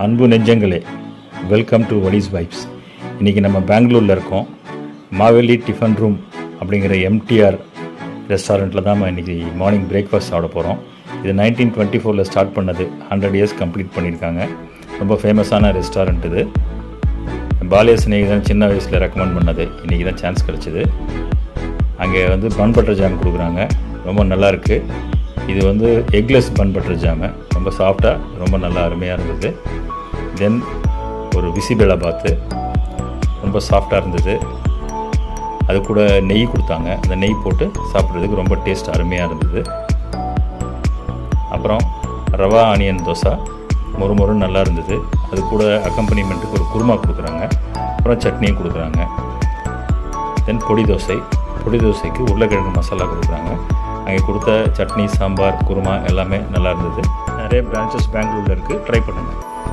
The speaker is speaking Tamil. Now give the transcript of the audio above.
அன்பு நெஞ்சங்களே, வெல்கம் டு வடிஸ் வைப்ஸ். இன்றைக்கி நம்ம பெங்களூரில் இருக்கோம். மாவேலி டிஃபன் ரூம் அப்படிங்கிற எம்டிஆர் ரெஸ்டாரண்ட்டில் தான் நம்ம இன்றைக்கி மார்னிங் பிரேக்ஃபாஸ்ட் சாப்பிட போகிறோம். இது 1924 ஸ்டார்ட் பண்ணது, 100 இயர்ஸ் கம்ப்ளீட் பண்ணியிருக்காங்க. ரொம்ப ஃபேமஸான ரெஸ்டாரண்ட் இது. பாலிய சிநேகிதன் சின்ன வயசில் ரெக்கமெண்ட் பண்ணது, இன்றைக்கி தான் சான்ஸ் கிடச்சிது. அங்கே பன் பட்டர் ஜாம் கொடுக்குறாங்க, ரொம்ப நல்லாயிருக்கு. இது எக்லெஸ் பன் பட்டர் ஜாமு, ரொம்ப சாஃப்டாக, ரொம்ப நல்லா அருமையாக இருந்தது. தென் ஒரு விசிபெலா பாத்து, ரொம்ப சாஃப்டாக இருந்தது. அது கூட நெய் கொடுத்தாங்க, அந்த நெய் போட்டு சாப்பிட்றதுக்கு ரொம்ப டேஸ்ட் அருமையாக இருந்தது. அப்புறம் ரவா ஆனியன் தோசை மொறு நல்லா இருந்தது. அது கூட அக்கம்பனிமெண்ட்டுக்கு ஒரு குருமா கொடுக்குறாங்க, அப்புறம் சட்னியும் கொடுக்குறாங்க. தென் பொடி தோசைக்கு உருளைக்கிழங்கு மசாலா கொடுக்குறாங்க. அங்கே கொடுத்த சட்னி, சாம்பார், குருமா எல்லாமே நல்லா இருந்தது. நிறைய பிரான்ச்சஸ் பெங்களூரில் இருக்குது, ட்ரை பண்ணுங்கள்.